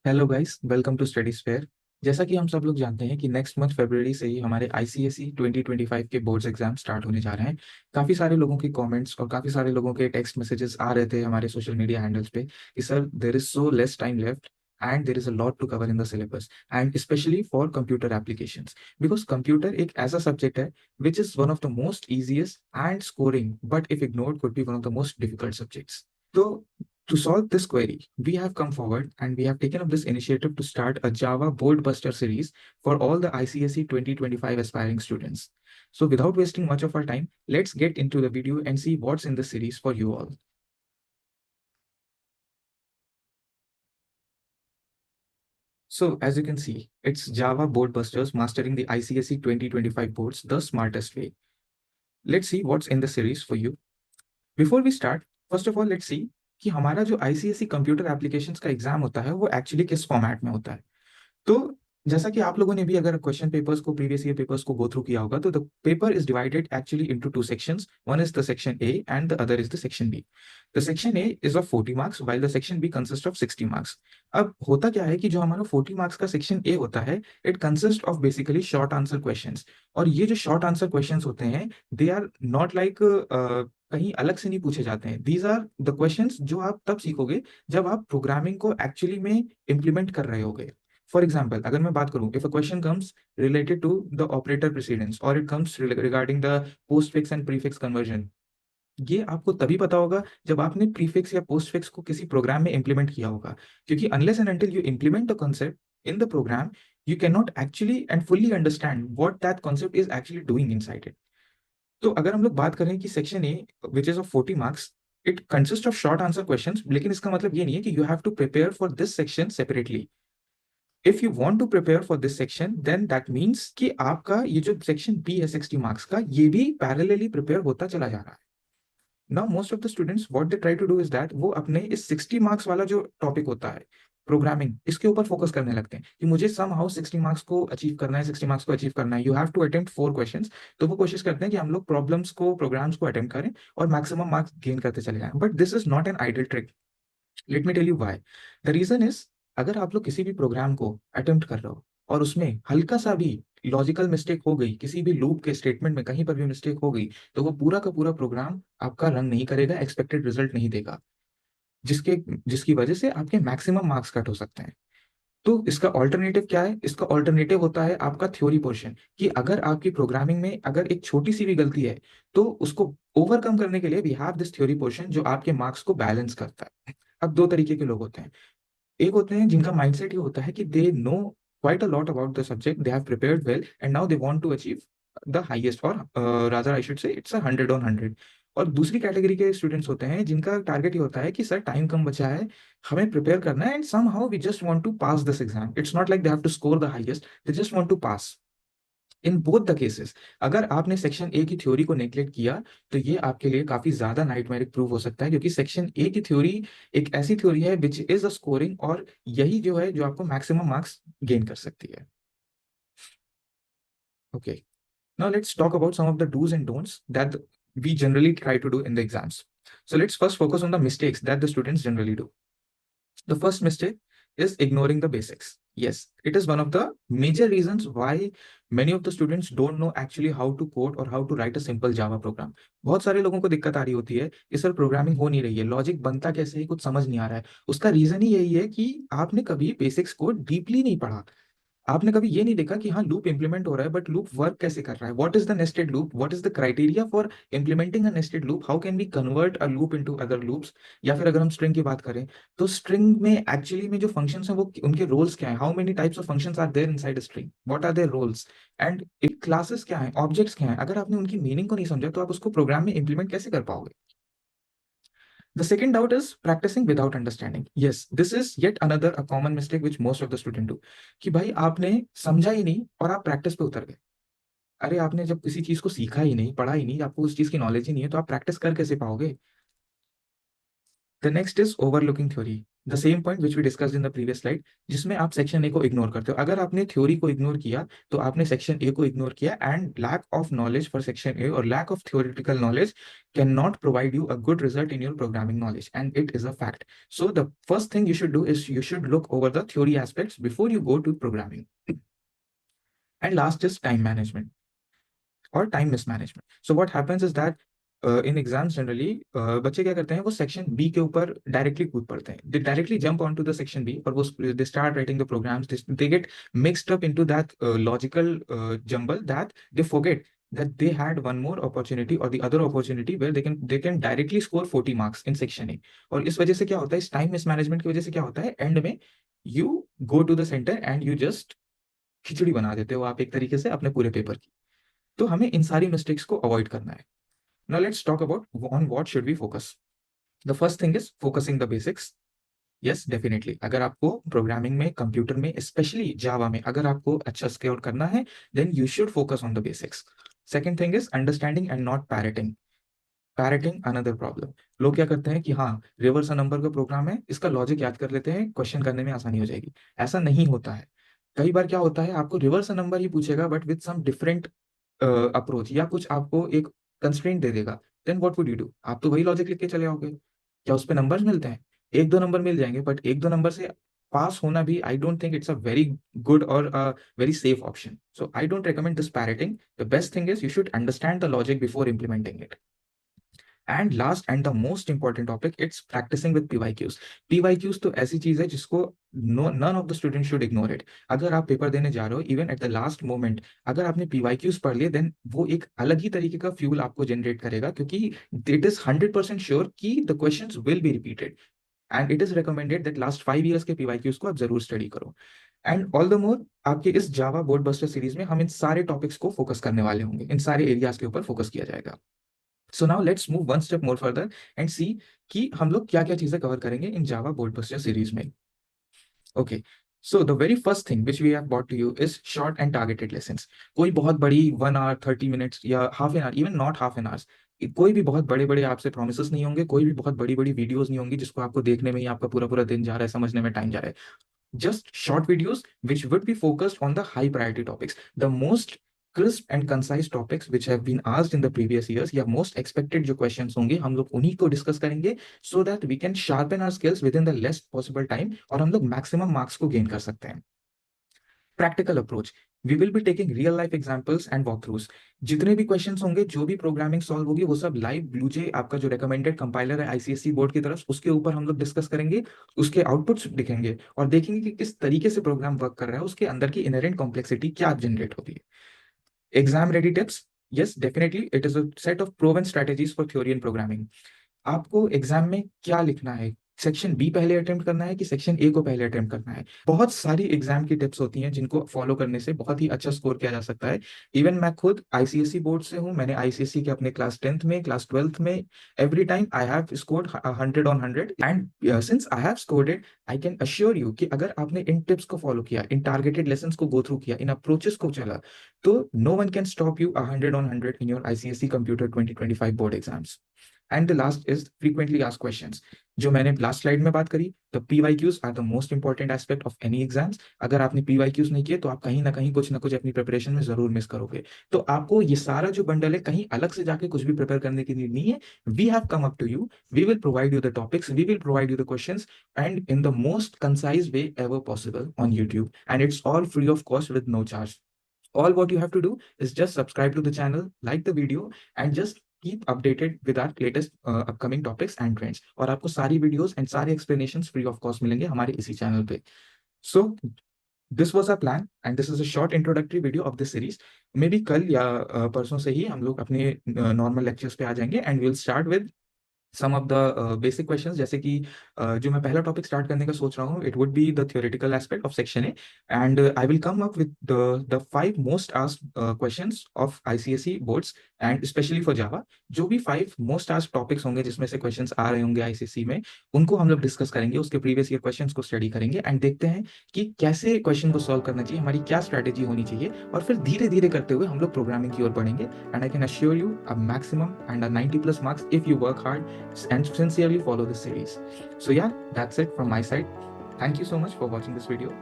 Hello guys, welcome to studies fair. जैसा कि हम सब लोग जानते हैं कि नेक्स्ट मंथ फरवरी से ही हमारे आईसीएसई 2025 के बोर्ड्स एग्जाम स्टार्ट होने जा रहे हैं। काफ़ी सारे लोगों के कमेंट्स और काफ़ी सारे लोगों के टेक्स्ट मैसेजेस आ रहे थे हमारे सोशल मीडिया हैंडल्स पे कि sir there is so less time left and there is a lot to cover in the syllabus and specially for computer applications because computer एक ऐसा सब्जेक्ट है which is one of the most easiest and scoring but if ignored could be one of the most difficult subjects. तो to solve this query, we have come forward and we have taken up this initiative to start a Java Board Buster series for all the ICSE 2025 aspiring students. So, without wasting much of our time, let's get into the video and see what's in the series for you all. So, as you can see, it's Java Board Busters Mastering the ICSE 2025 Boards the Smartest Way. Let's see what's in the series for you. Before we start, first of all, let's see कि हमारा जो ICSE computer applications का exam होता है वो actually किस format में होता है। तो जैसा कि आप लोगों ने भी अगर क्वेश्चन पेपर्स को प्रीवियस ईयर पेपर्स को गो थ्रू किया होगा तो the paper is divided actually into two sections. One is the section A and the other is the section B. The section A is of 40 marks while the section B consist of 60 marks. अब होता क्या है कि जो हमारा 40 marks का section A होता है it consist of basically short answer questions. और ये जो शॉर्ट आंसर क्वेश्चंस होते हैं दे आर नॉट लाइक कहीं अलग से नहीं पूछे जाते हैं। दीज आर द क्वेश्चंस जो आप तब सीखोगे जब आप प्रोग्रामिंग को एक्चुअली में इम्प्लीमेंट कर रहे होगे। फॉर एग्जाम्पल, अगर मैं बात करूं, if a question comes related to the operator precedence और it comes regarding the postfix and prefix conversion, ये आपको तभी पता होगा जब आपने प्रीफिक्स या पोस्ट फिक्स को किसी प्रोग्राम में इंप्लीमेंट किया होगा। क्योंकि unless and until you implement the concept in the program you can not actually and fully understand what that concept is actually doing inside it. तो अगर हम लोग बात करें कि section A which is of 40 marks, it consist of short answer questions, लेकिन इसका मतलब ये नहीं है कि you have to prepare for this section separately. If you want to prepare for this section then that means कि आपका ये जो सेक्शन बी है 60 मार्क्स का ये भी पैरेलली प्रिपेयर होता चला जा रहा है। Now most of the students what they try to do is that वो अपने इस 60 मार्क्स वाला जो टॉपिक होता है प्रोग्रामिंग इसके ऊपर फोकस करने लगते हैं कि मुझे सम हाउ 60 मार्क्स को अचीव करना है, 60 मार्क्स को अचीव करना है, you have to attempt 4 questions. तो वो कोशिश करते हैं कि हम लोग प्रॉब्लम्स को प्रोग्राम्स को अटेम्प्ट करें और मैक्सिमम मार्क्स गेन करते चले जाएं। But this is not an ideal trick. Let me tell you why. The reason is, अगर आप लोग किसी भी प्रोग्राम को अटेम्प्ट कर रहे हो और उसमें हल्का सा भी लॉजिकल मिस्टेक हो गई, किसी भी लूप के स्टेटमेंट में कहीं पर भी मिस्टेक हो गई, तो वो पूरा का पूरा प्रोग्राम आपका रन नहीं करेगा, एक्सपेक्टेड रिजल्ट नहीं देगा, जिसके जिसकी वजह से आपके मैक्सिमम मार्क्स कट हो सकते हैं। तो इसका ऑल्टरनेटिव क्या है? इसका ऑल्टरनेटिव होता है आपका थ्योरी पोर्शन, कि अगर आपकी प्रोग्रामिंग में अगर एक छोटी सी भी गलती है तो उसको ओवरकम करने के लिए we have this theory portion जो आपके मार्क्स को बैलेंस करता है। अब दो तरीके के लोग होते हैं। एक होते हैं जिनका माइंडसेट ये होता है कि they know quite a lot about the subject, they have prepared well and now they want to achieve the highest, और rather I should say it's a 100 on 100। और दूसरी कैटेगरी के स्टूडेंट्स होते हैं जिनका टारगेट ये होता है कि सर टाइम कम बचा है, हमें प्रिपेयर करना है and somehow we just want to pass this exam. It's not like they have to score the highest, they just want to pass. In both the cases अगर आपने section A की theory को neglect किया तो ये आपके लिए काफी ज्यादा नाइटमेरिक प्रूव हो सकता है, क्योंकि सेक्शन ए की थ्योरी एक ऐसी थ्योरी है विच इज अ स्कोरिंग, और यही जो है जो आपको मैक्सिमम मार्क्स गेन कर सकती है। Okay, now let's talk about some of the dos and don'ts that we generally try to do in the exams. So let's first focus on the mistakes that the students generally do. The first mistake is ignoring the basics. Yes, it is one of the major reasons why many of the students don't know actually how to code or how to write a simple Java program. बहुत सारे लोगों को दिक्कत आ रही होती है कि sir programming हो नहीं रही है, लॉजिक बनता कैसे है कुछ समझ नहीं आ रहा है। उसका रीजन ही यही है कि आपने कभी बेसिक्स को डीपली नहीं पढ़ा। आपने कभी ये नहीं देखा कि हाँ लूप इंप्लीमेंट हो रहा है बट लूप वर्क कैसे कर रहा है, what is the nested loop, what is the criteria for implementing a nested loop, how can we convert a loop into other loops. या फिर अगर हम स्ट्रिंग की बात करें तो स्ट्रिंग में एक्चुअली में जो फंक्शंस हैं वो उनके रोल्स क्या है, how many types of functions are there inside a string, what are their roles, and classes क्या है, ऑब्जेक्ट्स क्या है। अगर आपने उनकी मीनिंग को नहीं समझा तो आप उसको प्रोग्राम में इंप्लीमेंट कैसे कर पाओगे। The second doubt is practicing without understanding. Yes, this is yet another a common mistake which most of the student do. कि भाई आपने समझा ही नहीं और आप प्रैक्टिस पे उतर गए। अरे आपने जब किसी चीज को सीखा ही नहीं, पढ़ा ही नहीं, आपको उस चीज की नॉलेज ही नहीं है, तो आप प्रैक्टिस कर कैसे पाओगे। The next is overlooking theory. The same point which we discussed in the previous slide, जिसमें आप सेक्शन ए को इग्नोर करते हो। अगर आपने थ्योरी को इग्नोर किया तो आपने सेक्शन ए को इग्नोर किया, and lack of knowledge for section A और lack of theoretical knowledge can not provide you a good result in your programming knowledge, and it is a fact. So the first thing you should do is you should look over the theory aspects before you go to programming. And last is time management or time mismanagement. So what happens is that in exams generally बच्चे क्या करते हैं, वो section B के ऊपर directly कूद पड़ते हैं, they directly jump on to the section B, और वो they start writing the programs, they get mixed up into that logical jumble that they forget that they had one more opportunity or the other opportunity where they can directly score 40 marks in section A. और इस वजह से क्या होता है, इस time mismanagement की वजह से क्या होता है, एंड में you go to the centre and you just खिचड़ी बना देते हो आप एक तरीके से अपने पूरे पेपर की। तो हमें इन सारी मिस्टेक्स को अवॉइड करना है। Now let's talk about on what should we focus. The first thing is focusing the basics. Yes definitely, अगर आपको प्रोग्रामिंग में, कंप्यूटर में, स्पेशली जावा में अगर आपको अच्छा स्कोर करना है, then you should focus on the basics. Second thing is understanding and not parroting. Parroting another problem. लोग क्या करते हैं कि हाँ, रिवर्स नंबर का प्रोग्राम है, इसका लॉजिक याद कर लेते हैं, क्वेश्चन करने में आसानी हो जाएगी। ऐसा नहीं होता है। कई बार क्या होता है, आपको रिवर्स नंबर ही पूछेगा but with some different approach, या कुछ आपको एक कंस्ट्रेंट दे देगा, then what would you do? आप तो वही लॉजिक लिख के चले आओगे। क्या उस पे नंबर्स मिलते हैं? एक दो नंबर मिल जाएंगे, बट एक दो नंबर से पास होना भी, I don't think it's a very good और a very safe option. So I don't recommend this parroting. The best thing is you should understand the logic before implementing it. And last and the most important topic, it's practising with PYQs. PYQs तो ऐसी चीज है जिसको none of the student should ignore it. अगर आप paper देने जा रहे हो, even at the last moment अगर आपने पीवाईक्यूज पढ़ लिए, देन वो एक अलग ही तरीके का फ्यूल आपको जनरेट करेगा, क्योंकि इट इज 100% श्योर कि the questions will be repeated, and it is recommended that last 5 years के पीवाईक्यूज को आप जरूर स्टडी करो। एंड ऑल द मोर, आपके इस जावा बोर्ड बस्टर सीरीज में हम इन सारे टॉपिक्स को फोकस करने वाले होंगे, इन सारे एरियाज के ऊपर फोकस किया जाएगा। So now let's move one step more further and see कि हम लोग क्या क्या चीजें कवर करेंगे in Java board buster series में। Okay, so the very first thing which we have bought to you is short and targeted lessons. कोई बहुत बड़ी 1 hour 30 minutes या half an hour, even not half an hour, कोई भी बहुत बड़े बड़े आपसे प्रोमिस नहीं होंगे, कोई भी बहुत बड़ी बड़ी वीडियोस नहीं होंगी जिसको आपको देखने में ही आपका पूरा पूरा दिन जा रहा है, समझने में टाइम जा रहा है। Just short videos which would be focused on the high priority topics, the most crisp and concise topics which have been asked in the previous years, या most expected जो questions होंगे हम लोग उन्हीं को डिस्कस करेंगे, so that we can sharpen our skills within the less possible time और हम लोग maximum marks को gain कर सकते हैं। Practical approach, we will be taking real life examples and walk throughs. जितने भी क्वेश्चंस होंगे, जो भी प्रोग्रामिंग सॉल्व होगी, वो सब लाइव ब्लूजे, आपका जो रिकमेंडेड कंपाइलर है आईसीएसई बोर्ड की तरफ, उसके ऊपर हम लोग डिस्कस करेंगे, उसके आउटपुट्स दिखेंगे और देखेंगे कि किस तरीके से प्रोग्राम वर्क कर रहा है, उसके अंदर की इनहेरेंट कॉम्प्लेक्सिटी क्या जनरेट होती है। Exam ready tips, yes definitely it is a set of proven strategies for theory and programming. आपको एग्जाम में क्या लिखना है, सेक्शन बी पहले अटेम्प्ट करना है कि सेक्शन ए को पहले अटेम्प्ट करना है। बहुत सारी एग्जाम की टिप्स होती हैं जिनको फॉलो करने से बहुत ही अच्छा स्कोर किया जा सकता है। इवन मैं खुद आईसीएसई बोर्ड से हूँ, मैंने आईसीएसई के अपने क्लास 10th में, क्लास 12th में, every time I have scored 100 on 100, and since I have scored it, I can assure you कि अगर आपने इन टिप्स को फॉलो किया, इन टारगेटेड लेसन को गो थ्रू किया, इन अप्रोचेस को चला, तो no one can stop you 100 on 100 in your ICSE computer 2025 board exams. And the last is frequently asked questions, जो मैंने लास्ट स्लाइड में बात करी। The PYQs are the most important aspect of any exams. अगर आपने PYQs नहीं किए तो आप कहीं ना कुछ अपनी प्रिपरेशन में जरूर मिस करोगे। तो आपको ये सारा जो बंडल है, कहीं अलग से जाके कुछ भी प्रिपेयर करने की नीड नहीं है। We have come up to you, we will provide you the topics, we will provide you the questions, and in the most concise way ever possible on YouTube, and it's all free of cost with no charge. All what you have to do is just subscribe to the channel, like the video, and just keep updated with our latest upcoming topics and trends. और आपको सारी videos and सारे explanations free of cost मिलेंगे हमारे इसी channel पे। So this was our plan and this is a short introductory video of this series. Maybe कल या परसों से ही हम लोग अपने normal lectures पे आ जाएंगे, and we'll start with some of the basic questions. जैसे कि जो मैं पहला टॉपिक स्टार्ट करने का सोच रहा हूँ, it would be the theoretical aspect of section A, and I will come up with the 5 most asked questions of ICSE boards, and specially for Java. जो भी 5 मोस्ट आस्क्ड टॉपिक्स होंगे जिसमें से क्वेश्चंस आ रहे होंगे आईसीएसई में, उनको हम लोग डिस्कस करेंगे, उसके प्रीवियस ईयर क्वेश्चंस को स्टडी करेंगे, एंड देखते हैं कि कैसे क्वेश्चन को सॉल्व करना चाहिए, हमारी क्या स्ट्रैटेजी होनी चाहिए, और फिर धीरे धीरे करते हुए हम लोग प्रोग्रामिंग की ओर बढ़ेंगे। And I can assure you a maximum and a 90+ marks if you work hard and sincerely follow this series. So yeah, that's it from my side. Thank you so much for watching this video.